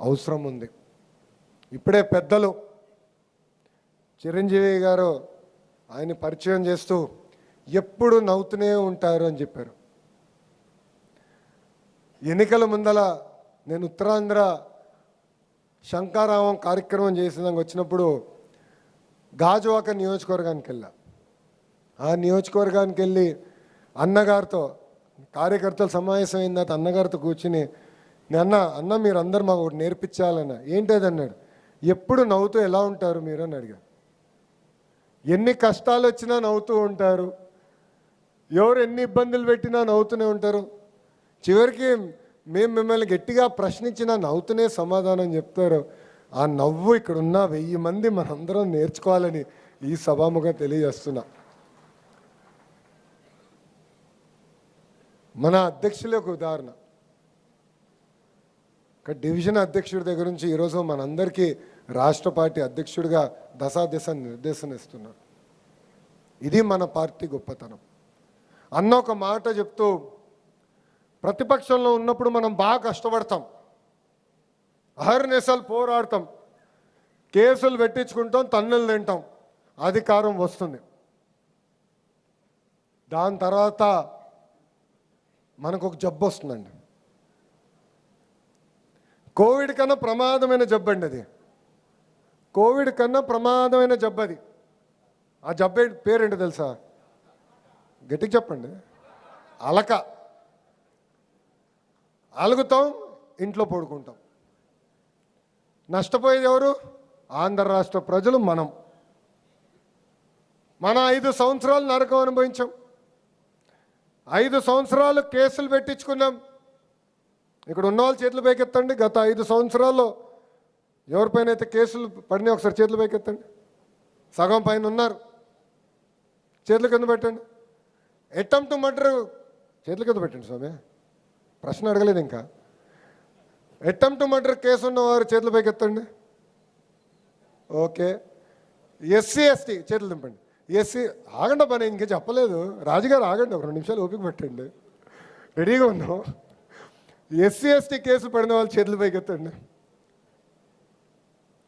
అవసరం ఉంది. ఇప్పుడే పెద్దలు చిరంజీవి గారు ఆయన పరిచయం చేస్తూ ఎప్పుడు నవ్వుతూనే ఉంటారు అని చెప్పారు. ఎన్నికల ముందల నేను ఉత్తరాంధ్ర శంకారావం కార్యక్రమం చేసేదానికి వచ్చినప్పుడు గాజువాక నియోజకవర్గానికి వెళ్ళా. ఆ నియోజకవర్గానికి వెళ్ళి అన్నగారితో కార్యకర్తలు సమావేశం అయిన తర్వాత అన్నగారితో కూర్చుని అన్న మీరు అందరు మాకు ఒకటి నేర్పించాలన్న. ఏంటది అన్నాడు. ఎప్పుడు నవ్వుతూ ఎలా ఉంటారు మీరు అని అడిగారు. ఎన్ని కష్టాలు వచ్చినా నవ్వుతూ ఉంటారు, ఎవరు ఎన్ని ఇబ్బందులు పెట్టినా నవ్వుతూనే ఉంటారు, చివరికి మేము మిమ్మల్ని గట్టిగా ప్రశ్నించినా నవ్వుతూనే సమాధానం చెప్తారు. ఆ నవ్వు ఇక్కడ ఉన్న 1000 మంది మనందరం నేర్చుకోవాలని ఈ సభాముగా తెలియజేస్తున్నా. మన అధ్యక్షులే ఒక ఉదాహరణ. ఒక డివిజన్ అధ్యక్షుడి దగ్గర నుంచి ఈరోజు మనందరికీ రాష్ట్ర పార్టీ అధ్యక్షుడిగా దశ నిర్దేశన ఇస్తున్నారు. ఇది మన పార్టీ గొప్పతనం. అన్న ఒక మాట చెప్తూ, ప్రతిపక్షంలో ఉన్నప్పుడు మనం బాగా కష్టపడతాం, అహర్నిశలు పోరాడతాం, కేసులు పెట్టించుకుంటాం, తన్నులు తింటాం, అధికారం వస్తుంది. దాని తర్వాత మనకు ఒక జబ్బు వస్తుందండి. కోవిడ్ కన్నా ప్రమాదమైన జబ్బు అండి అది. కోవిడ్ కన్నా ప్రమాదమైన జబ్బు అది. ఆ జబ్బు పేరేంటో తెలుసా? గట్టిగా చెప్పండి. అలక. అలుగుతాం, ఇంట్లో పడుకుంటాం. నష్టపోయేది ఎవరు? ఆంధ్ర రాష్ట్ర ప్రజలు, మనం. మన 5 సంవత్సరాలు నరకం అనుభవించాం. 5 సంవత్సరాలు కేసులు పెట్టించుకున్నాం. ఇక్కడ ఉన్న వాళ్ళు చేతులు పైకెత్తండి. గత 5 సంవత్సరాల్లో ఎవరిపైన అయితే కేసులు పడినాయి ఒకసారి చేతులు పైకెత్తండి. సగం పైన ఉన్నారు, చేతుల కింద పెట్టండి. అటెంప్ట్ టు మర్డర్ చేతుల కింద పెట్టండి స్వామి, ప్రశ్న అడగలేదు ఇంకా. అటెంప్ట్ టు మర్డర్ కేసు ఉన్నవారు చేతుల పైకెత్తండి. ఓకే. ఎస్సీ ఎస్టీ చేతులు దింపండి. ఎస్సీ ఆగండి పని ఇంకా చెప్పలేదు. రాజుగారు ఆగండి, ఒక 2 నిమిషాలు ఓపిక పెట్టండి, రెడీగా ఉన్నాం. ఎస్సీ ఎస్టీ కేసులు పడిన వాళ్ళు చేతుల పైకెత్తండి.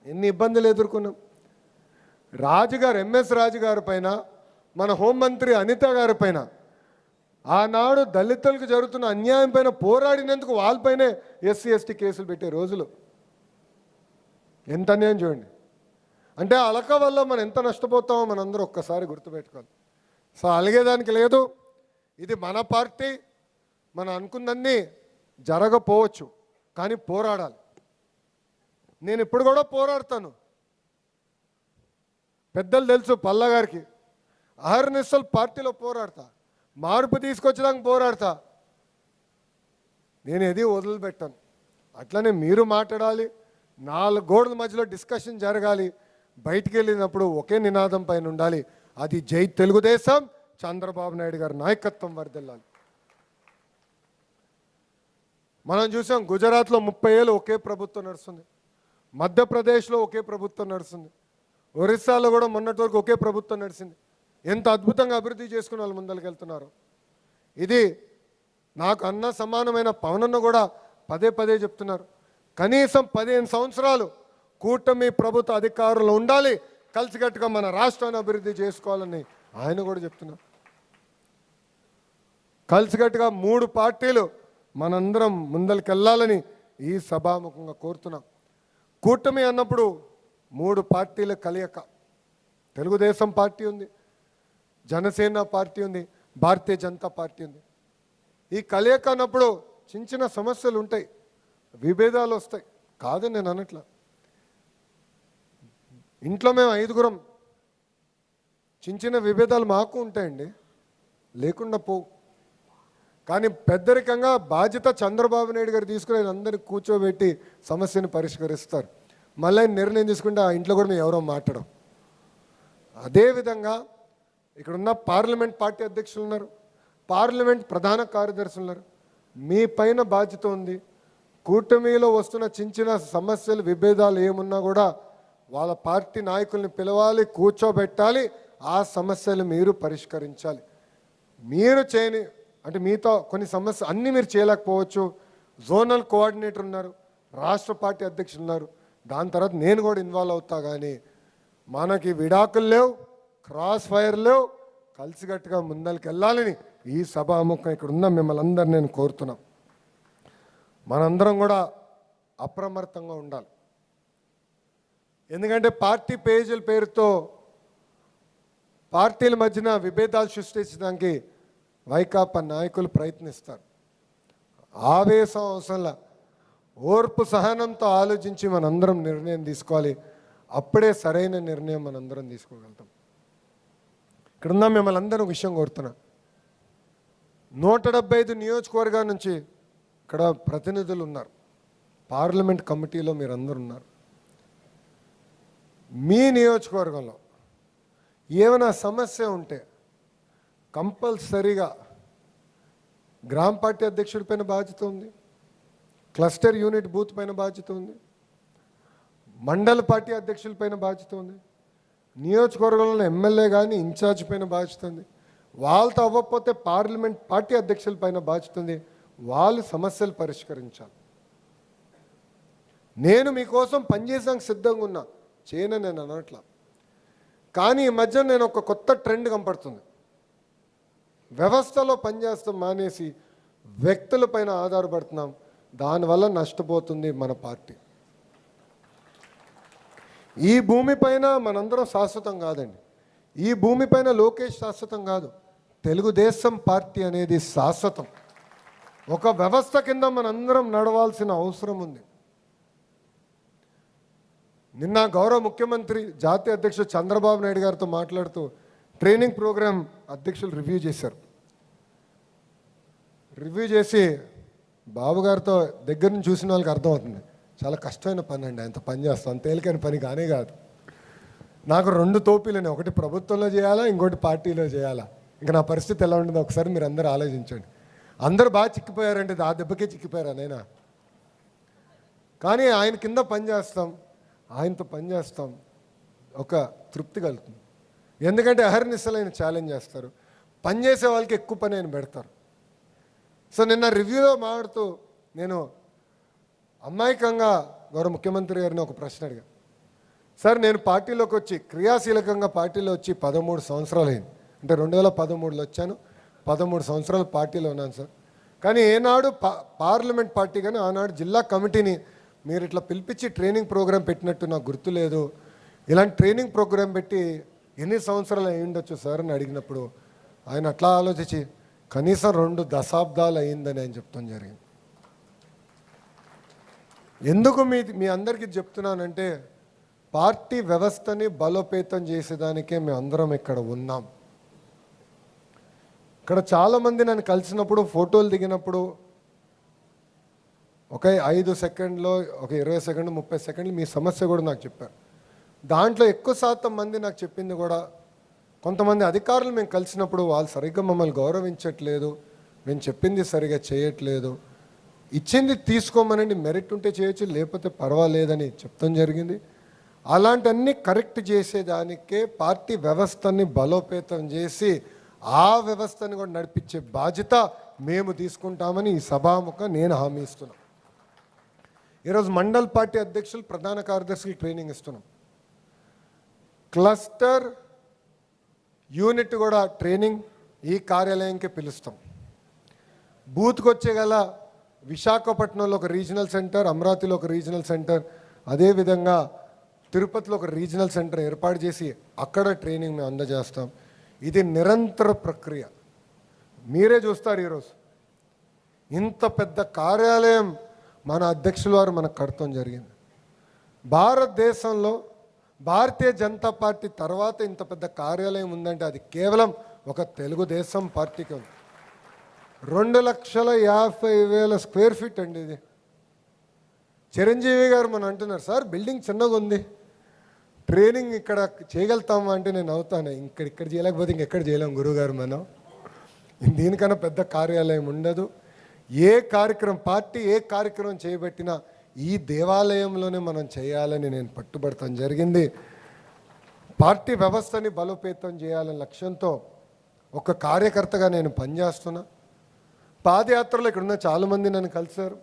ఎన్ని ఇబ్బందులు ఎదుర్కొన్నాం. రాజుగారు, ఎంఎస్ రాజుగారి పైన, మన హోంమంత్రి అనిత గారి పైన, ఆనాడు దళితులకు జరుగుతున్న అన్యాయం పైన పోరాడినందుకు వాళ్ళపైనే ఎస్సీ ఎస్టీ కేసులు పెట్టే రోజులు. ఎంత అన్యాయం చూడండి. అంటే అలక వల్ల మనం ఎంత నష్టపోతామో మనందరూ ఒక్కసారి గుర్తుపెట్టుకోవాలి. సో అలిగేదానికి లేదు. ఇది మన పార్టీ. మనం అనుకున్నన్నీ జరగపోవచ్చు, కానీ పోరాడాలి. నేను ఇప్పుడు కూడా పోరాడతాను. పెద్దలు తెలుసు పల్లా గారికి, అహర్నిశలు పార్టీలో పోరాడతా, మార్పు తీసుకొచ్చడానికి పోరాడతా. నేను ఏది వదిలిపెట్టాను. అట్లనే మీరు మాట్లాడాలి, 4 గోడల మధ్యలో డిస్కషన్ జరగాలి. బయటికి వెళ్ళినప్పుడు ఒకే నినాదం పైన ఉండాలి, అది జై తెలుగుదేశం, చంద్రబాబు నాయుడు గారి నాయకత్వం వర్ధిల్లాలి. మనం చూసాం గుజరాత్లో 30 ఏళ్ళు ఒకే ప్రభుత్వం నడుస్తుంది, మధ్యప్రదేశ్లో ఒకే ప్రభుత్వం నడుస్తుంది, ఒరిస్సాలో కూడా మొన్నటి వరకు ఒకే ప్రభుత్వం నడిచింది. ఎంత అద్భుతంగా అభివృద్ధి చేసుకుని వాళ్ళు ముందరికి వెళ్తున్నారు. ఇది నాకు అన్న సమానమైన పవనన్న కూడా పదే చెప్తున్నారు. కనీసం 15 సంవత్సరాలు కూటమి ప్రభుత్వ అధికారులు ఉండాలి, కలిసికట్టుగా మన రాష్ట్రాన్ని అభివృద్ధి చేసుకోవాలని ఆయన కూడా చెప్తున్నారు. కలిసికట్టుగా 3 పార్టీలు మనందరం ముందరికి వెళ్ళాలని ఈ సభాముఖంగా కోరుతున్నాం. కూటమి అన్నప్పుడు 3 పార్టీల కలయిక. తెలుగుదేశం పార్టీ ఉంది, జనసేన పార్టీ ఉంది, భారతీయ జనతా పార్టీ ఉంది. ఈ కలయిక అన్నప్పుడు చిన్న సమస్యలు ఉంటాయి, విభేదాలు వస్తాయి, కాదని నేను అనట్లా. ఇంట్లో మేము 5గురం, చిన్న విభేదాలు మాకు ఉంటాయండి, లేకుండా పోవు. కానీ పెద్దరికంగా బాధ్యత చంద్రబాబు నాయుడు గారు తీసుకుని అందరినీ కూర్చోబెట్టి సమస్యను పరిష్కరిస్తారు. మళ్ళీ నిర్ణయం తీసుకుంటే ఆ ఇంట్లో కూడా మేము ఎవరో మాట్లాడం. అదేవిధంగా ఇక్కడున్న పార్లమెంట్ పార్టీ అధ్యక్షులు ఉన్నారు, పార్లమెంట్ ప్రధాన కార్యదర్శులు ఉన్నారు. మీ పైన బాధ్యత ఉంది. కూటమిలో వస్తున్న చిన్న సమస్యలు, విభేదాలు ఏమున్నా కూడా వాళ్ళ పార్టీ నాయకుల్ని పిలవాలి, కూర్చోబెట్టాలి, ఆ సమస్యలు మీరు పరిష్కరించాలి. మీరు చేయని అంటే మీతో కొన్ని సమస్యలు అన్నీ మీరు చేయలేకపోవచ్చు. జోనల్ కోఆర్డినేటర్ ఉన్నారు, రాష్ట్ర పార్టీ అధ్యక్షులు ఉన్నారు, దాని తర్వాత నేను కూడా ఇన్వాల్వ్ అవుతా. కానీ మనకి విడాకులు లేవు, క్రాస్ ఫైర్ లేవు, కలిసికట్టుగా ముందరికి వెళ్ళాలని ఈ సభాముఖం ఇక్కడ ఉన్న మిమ్మల్ని అందరు నేను కోరుతున్నాం. మనందరం కూడా అప్రమత్తంగా ఉండాలి. ఎందుకంటే పార్టీ పేజీల పేరుతో పార్టీల మధ్యన విభేదాలు సృష్టించడానికి వైకాపా నాయకులు ప్రయత్నిస్తారు. ఆవేశం అవసరంలా ఓర్పు సహనంతో ఆలోచించి మనందరం నిర్ణయం తీసుకోవాలి. అప్పుడే సరైన నిర్ణయం మనందరం తీసుకోగలుగుతాం. ఇక్కడున్న మిమ్మల్ని అందరూ విషయం కోరుతున్నా. 175 నియోజకవర్గాల నుంచి ఇక్కడ ప్రతినిధులు ఉన్నారు, పార్లమెంట్ కమిటీలో మీరందరూ ఉన్నారు. మీ నియోజకవర్గంలో ఏమైనా సమస్య ఉంటే కంపల్సరీగా గ్రామ పార్టీ అధ్యక్షుడి పైన బాధ్యత ఉంది, క్లస్టర్ యూనిట్ బూత్ పైన బాధ్యత ఉంది, మండల పార్టీ అధ్యక్షుల పైన బాధ్యత ఉంది, నియోజకవర్గంలో ఎమ్మెల్యే కానీ ఇన్ఛార్జ్ పైన బాధ్యత ఉంది. వాళ్ళతో అవ్వకపోతే పార్లమెంట్ పార్టీ అధ్యక్షుల పైన బాధ్యత ఉంది. వాళ్ళు సమస్యలు పరిష్కరించాలి. నేను మీకోసం పనిచేసాక సిద్ధంగా ఉన్నా, చేయను నేను అనట్లా. కానీ ఈ మధ్య నేను ఒక కొత్త ట్రెండ్ కనపడుతుంది. వ్యవస్థలో పనిచేస్తాం మానేసి వ్యక్తులపైన ఆధారపడుతున్నాం. దానివల్ల నష్టపోతుంది మన పార్టీ. ఈ భూమిపైన మనందరం శాశ్వతం కాదండి. ఈ భూమిపైన లోకేష్ శాశ్వతం కాదు. తెలుగుదేశం పార్టీ అనేది శాశ్వతం. ఒక వ్యవస్థ కింద మనందరం నడవాల్సిన అవసరం ఉంది. నిన్న గౌరవ ముఖ్యమంత్రి జాతీయ అధ్యక్షుడు చంద్రబాబు నాయుడు గారితో మాట్లాడుతూ ట్రైనింగ్ ప్రోగ్రాం అధ్యక్షులు రివ్యూ చేశారు. రివ్యూ చేసి బాబు గారితో దగ్గర నుంచి చూసిన వాళ్ళకి అర్థమవుతుంది, చాలా కష్టమైన పని అండి, ఆయనతో పని చేస్తాం, అంత తేలికైన పని కానే కాదు. నాకు 2 తోపీలని, ఒకటి ప్రభుత్వంలో చేయాలా, ఇంకోటి పార్టీలో చేయాలా. ఇంకా నా పరిస్థితి ఎలా ఉంటుందో ఒకసారి మీరు అందరూ ఆలోచించండి. అందరూ బాగా చిక్కిపోయారంటే ఆ దెబ్బకే చిక్కిపోయారా నైనా. కానీ ఆయన కింద పని చేస్తాం, ఆయనతో పని చేస్తాం, ఒక తృప్తి కలుగుతుంది. ఎందుకంటే అహర్నిశలు ఆయన ఛాలెంజ్ చేస్తారు, పనిచేసే వాళ్ళకి ఎక్కువ పని ఆయన పెడతారు. సో నిన్న రివ్యూలో మాట్లాడుతూ నేను అమాయకంగా గౌరవ ముఖ్యమంత్రి గారిని ఒక ప్రశ్న అడిగా. సార్, నేను పార్టీలోకి వచ్చి క్రియాశీలకంగా పార్టీలో వచ్చి 13 సంవత్సరాలు అయింది. అంటే 2013లో వచ్చాను, 13 సంవత్సరాలు పార్టీలో ఉన్నాను సార్. కానీ ఏనాడు పార్లమెంట్ పార్టీ కానీ ఆనాడు జిల్లా కమిటీని మీరు ఇట్లా పిలిపించి ట్రైనింగ్ ప్రోగ్రాం పెట్టినట్టు నాకు గుర్తులేదు. ఇలాంటి ట్రైనింగ్ ప్రోగ్రాం పెట్టి ఎన్ని సంవత్సరాలు అయి ఉండొచ్చు సార్ అని అడిగినప్పుడు ఆయన అట్లా ఆలోచించి కనీసం 2 దశాబ్దాలు అయిందని ఆయన చెప్తాం జరిగింది. ఎందుకు మీ అందరికీ చెప్తున్నానంటే పార్టీ వ్యవస్థని బలోపేతం చేసేదానికే మేము అందరం ఇక్కడ ఉన్నాం. ఇక్కడ చాలామంది నన్ను కలిసినప్పుడు ఫోటోలు దిగినప్పుడు ఒక 5 సెకండ్లో, ఒక 20 సెకండ్లు, 30 సెకండ్లు మీ సమస్య కూడా నాకు చెప్పారు. దాంట్లో ఎక్కువ శాతం మంది నాకు చెప్పింది కూడా, కొంతమంది అధికారులు మేము కలిసినప్పుడు వాళ్ళు సరిగ్గా మమ్మల్ని గౌరవించట్లేదు, మేము చెప్పింది సరిగ్గా చేయట్లేదు, ఇచ్చింది తీసుకోమనండి, మెరిట్ ఉంటే చేయొచ్చు, లేకపోతే పర్వాలేదని చెప్తాం జరిగింది. అలాంటివన్నీ కరెక్ట్ చేసేదానికే పార్టీ వ్యవస్థని బలోపేతం చేసి ఆ వ్యవస్థని కూడా నడిపించే బాధ్యత మేము తీసుకుంటామని ఈ సభాముఖం నేను హామీ ఇస్తున్నాం. ఈరోజు మండల్ పార్టీ అధ్యక్షులు, ప్రధాన కార్యదర్శులు ట్రైనింగ్ ఇస్తున్నాం. క్లస్టర్ యూనిట్ కూడా ట్రైనింగ్ ఈ కార్యాలయంకి పిలుస్తాం. బూత్కి వచ్చే గల విశాఖపట్నంలో ఒక రీజనల్ సెంటర్, అమరావతిలో ఒక రీజనల్ సెంటర్, అదేవిధంగా తిరుపతిలో ఒక రీజనల్ సెంటర్ ఏర్పాటు చేసి అక్కడ ట్రైనింగ్ మేము అందజేస్తాం. ఇది నిరంతర ప్రక్రియ. మీరే చూస్తారు, ఈరోజు ఇంత పెద్ద కార్యాలయం మన అధ్యక్షుల వారు మనకు కడతాం జరిగింది. భారతదేశంలో భారతీయ జనతా పార్టీ తర్వాత ఇంత పెద్ద కార్యాలయం ఉందంటే అది కేవలం ఒక తెలుగుదేశం పార్టీకి ఉంది. 2,50,000 స్క్వేర్ ఫీట్ అండి ఇది. చిరంజీవి గారు మనం అంటున్నారు, సార్ బిల్డింగ్ చిన్నగా ఉంది, ట్రైనింగ్ ఇక్కడ చేయగలుగుతామా అంటే నేను అవుతాను, ఇక్కడ చేయలేకపోతే ఇంకెక్కడ చేయలేం గురువుగారు, మనం దీనికన్నా పెద్ద కార్యాలయం ఉండదు. ఏ కార్యక్రమం, పార్టీ ఏ కార్యక్రమం చేయబట్టినా ఈ దేవాలయంలోనే మనం చేయాలని నేను పట్టుబడతాం జరిగింది. పార్టీ వ్యవస్థని బలోపేతం చేయాలనే లక్ష్యంతో ఒక కార్యకర్తగా నేను పనిచేస్తున్నా. పాదయాత్రలో ఇక్కడ ఉన్న చాలామంది నన్ను కలిశారు.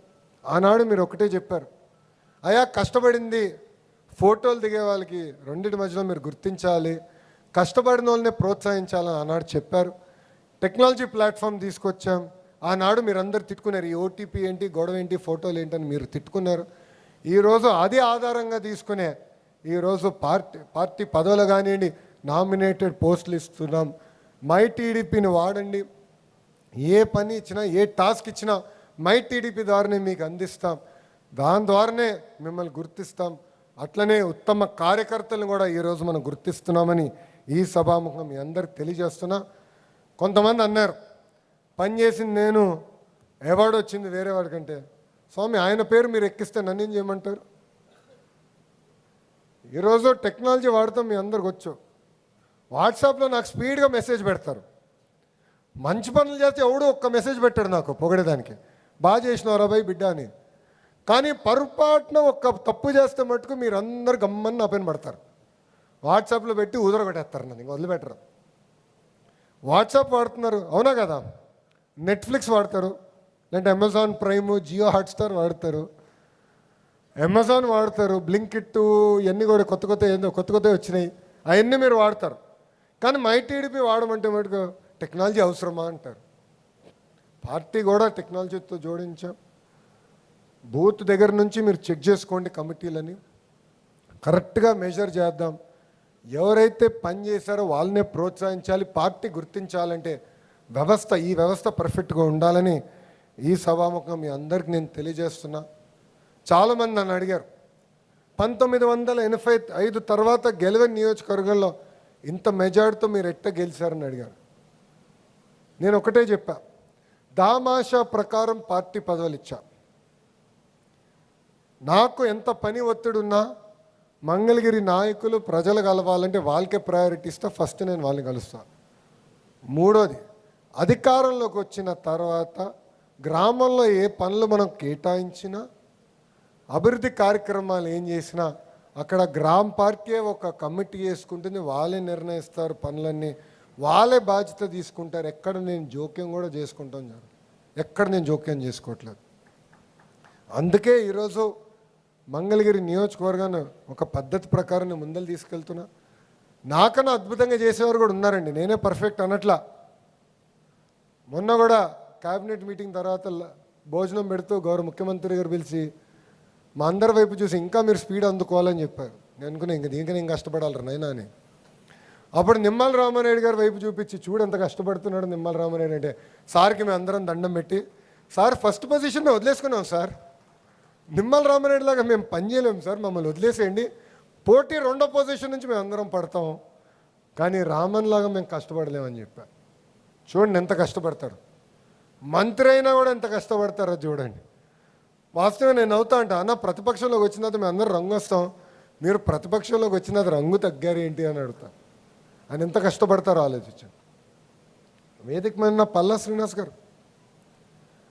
ఆనాడు మీరు ఒకటే చెప్పారు, అయా కష్టపడింది ఫోటోలు దిగే వాళ్ళకి రెండింటి మధ్యలో మీరు గుర్తించాలి, కష్టపడిన వాళ్ళని ప్రోత్సహించాలని ఆనాడు చెప్పారు. టెక్నాలజీ ప్లాట్ఫామ్ తీసుకొచ్చాం. ఆనాడు మీరు అందరు తిట్టుకున్నారు, ఈ ఓటీపీ ఏంటి, గొడవ ఏంటి, ఫోటోలు ఏంటని మీరు తిట్టుకున్నారు. ఈరోజు అది ఆధారంగా తీసుకునే ఈరోజు పార్టీ పదవులు కానివ్వండి, నామినేటెడ్ పోస్టులు ఇస్తున్నాం. మై టీడీపీని వాడండి, ఏ పని ఇచ్చినా ఏ టాస్క్ ఇచ్చినా మై టీడీపీ ద్వారానే మీకు అందిస్తాం, దాని ద్వారానే మిమ్మల్ని గుర్తిస్తాం. అట్లనే ఉత్తమ కార్యకర్తలను కూడా ఈరోజు మనం గుర్తిస్తున్నామని ఈ సభాముఖం మీ అందరికి తెలియజేస్తున్నా. కొంతమంది అన్నారు పని చేసింది నేను, అవార్డు వచ్చింది వేరే వాడికంటే. స్వామి, ఆయన పేరు మీరు ఎక్కిస్తే నన్ను ఏం చేయమంటారు? ఈరోజు టెక్నాలజీ వాడతాం, మీ అందరికి వచ్చు. వాట్సాప్లో నాకు స్పీడ్గా మెసేజ్ పెడతారు. మంచి పనులు చేస్తే ఎవడో ఒక్క మెసేజ్ పెట్టాడు నాకు పొగడేదానికి, బాగా చేసినవరా భయ్ బిడ్డ అని. కానీ పొరపాటున ఒక్క తప్పు చేస్తే మటుకు మీరు అందరు గమ్మని నా పైన పడతారు. వాట్సాప్లో పెట్టి ఉదరగొట్టేస్తారు, నన్ను ఇంకా వదిలిపెట్టరు. వాట్సాప్ వాడుతున్నారు, అవునా కదా? నెట్ఫ్లిక్స్ వాడతారు, లేదంటే అమెజాన్ ప్రైమ్, జియో హాట్స్టార్ వాడతారు, అమెజాన్ వాడతారు, బ్లింకిట్, ఇవన్నీ కూడా కొత్త కొత్త వచ్చినాయి, అవన్నీ మీరు వాడతారు. కానీ మై టీడీపీ వాడమంటే మటుకు టెక్నాలజీ అవసరమా అంటారు. పార్టీ కూడా టెక్నాలజీతో జోడించాం. బూత్ దగ్గర నుంచి మీరు చెక్ చేసుకోండి కమిటీలని, కరెక్ట్గా మెజర్ చేద్దాం. ఎవరైతే పని చేశారో వాళ్ళనే ప్రోత్సహించాలి. పార్టీ గుర్తించాలంటే ఈ వ్యవస్థ పర్ఫెక్ట్గా ఉండాలని ఈ సభాముఖం మీ అందరికి నేను తెలియజేస్తున్నా. చాలామంది నన్ను అడిగారు, 1985 తర్వాత గెలవని నియోజకవర్గంలో ఇంత మెజార్టీతో మీరు ఎట్ట గెలిచారని అడిగారు. నేను ఒకటే చెప్పా, దామాషా ప్రకారం పార్టీ పదవులు ఇచ్చా. నాకు ఎంత పని ఒత్తిడి ఉన్నా మంగళగిరి నాయకులు ప్రజలు కలవాలంటే వాళ్ళకే ప్రయారిటీ ఇస్తా. ఫస్ట్ నేను వాళ్ళని కలుస్తాను. మూడోది, అధికారంలోకి వచ్చిన తర్వాత గ్రామంలో ఏ పనులు మనం కేటాయించినా, అభివృద్ధి కార్యక్రమాలు ఏం చేసినా అక్కడ గ్రామ పార్టీ ఒక కమిటీ వేసుకుంటుంది, వాళ్ళే నిర్ణయిస్తారు పనులన్నీ, వాళ్ళే బాధ్యత తీసుకుంటారు. ఎక్కడ నేను జోక్యం కూడా చేసుకుంటాను, ఎక్కడ నేను జోక్యం చేసుకోవట్లేదు. అందుకే ఈరోజు మంగళగిరి నియోజకవర్గాన్ని ఒక పద్ధతి ప్రకారం నేను ముందలు తీసుకెళ్తున్నా. నాకన్నా అద్భుతంగా చేసేవారు కూడా ఉన్నారండి, నేనే పర్ఫెక్ట్ అనట్లా. మొన్న కూడా క్యాబినెట్ మీటింగ్ తర్వాత భోజనం పెడుతూ గౌరవ ముఖ్యమంత్రి గారు పిలిచి మా అందరి వైపు చూసి ఇంకా మీరు స్పీడ్ అందుకోవాలని చెప్పారు. నేను అనుకున్నా ఇంక దీనికి నేను కష్టపడాలి నైనా అని. అప్పుడు నిమ్మల రామారెడ్డి గారి వైపు చూపించి, చూడు ఎంత కష్టపడుతున్నాడు నిమ్మల రామారెడ్డి అంటే, సార్కి మేము అందరం దండం పెట్టి, సార్ ఫస్ట్ పొజిషన్ మేము వదిలేసుకున్నాం సార్, నిమ్మల రామారెడ్డి లాగా మేము పని చేయలేము సార్, మమ్మల్ని వదిలేసేయండి, పోటీ 2వ పొజిషన్ నుంచి మేము అందరం పడతాం, కానీ రామన్ లాగా మేము కష్టపడలేమని చెప్పా. చూడండి ఎంత కష్టపడతారు, మంత్రి అయినా కూడా ఎంత కష్టపడతారో చూడండి. వాస్తవంగా నేను అవుతా అంట, అన్న ప్రతిపక్షంలోకి వచ్చిన తర్వాత మేము అందరం రంగు వస్తాం, మీరు ప్రతిపక్షంలోకి వచ్చిన తర్వాత రంగు తగ్గారు ఏంటి అని అడుగుతా. ఆయన ఎంత కష్టపడతారో ఆలోచించండి. వేదిక మీద పల్లా శ్రీనివాస్ గారు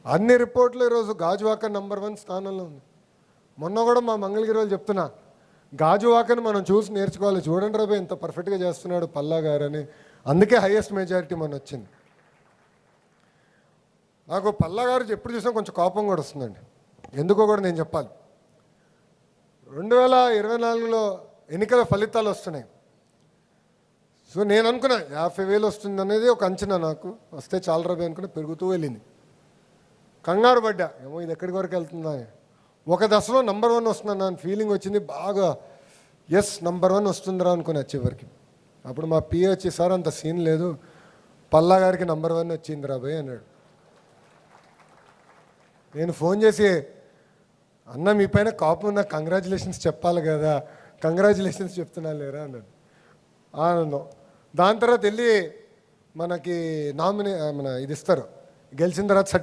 అన్ని రిపోర్ట్లు ఈరోజు గాజువాక నంబర్ 1 స్థానంలో ఉంది. మొన్న కూడా మా మంగళగిరి వాళ్ళు చెప్తున్నా, గాజువాకని మనం చూసి నేర్చుకోవాలి, చూడండి రాబోయే ఎంత పర్ఫెక్ట్గా చేస్తున్నాడు పల్లా గారు అని. అందుకే హైయెస్ట్ మెజారిటీ మన వచ్చింది. నాకు పల్లా గారు ఎప్పుడు చూసినా కొంచెం కోపం కూడా వస్తుందండి, ఎందుకో కూడా నేను చెప్పాలి. 2024లో ఎన్నికల ఫలితాలు వస్తున్నాయి. సో నేను అనుకున్నా 50,000 వస్తుంది అనేది ఒక అంచనా, నాకు వస్తే చాలా రూపాయి అనుకున్నా, పెరుగుతూ వెళ్ళింది. కంగారు పడ్డా, ఏమో ఇది ఎక్కడి వరకు వెళ్తుందా. ఒక దశలో నంబర్ 1 వస్తుందన్న ఫీలింగ్ వచ్చింది బాగా. ఎస్ నంబర్ 1 వస్తుందిరా అనుకుని చివరికి. అప్పుడు మా పిఏ వచ్చి, సార్ అంత సీన్ లేదు, పల్లా గారికి నంబర్ 1 వచ్చింది రాబోయ్ అన్నాడు. నేను ఫోన్ చేసి, అన్న మీ పైన కాపు ఉన్న కంగ్రాచులేషన్స్ చెప్పాలి కదా, కంగ్రాచులేషన్స్ చెప్తున్నా లేరా అన్నాడు. ఆనందం. దాని తర్వాత వెళ్ళి మనకి మన ఇది ఇస్తారు, గెలిచిన తర్వాత సర్టిఫికేట్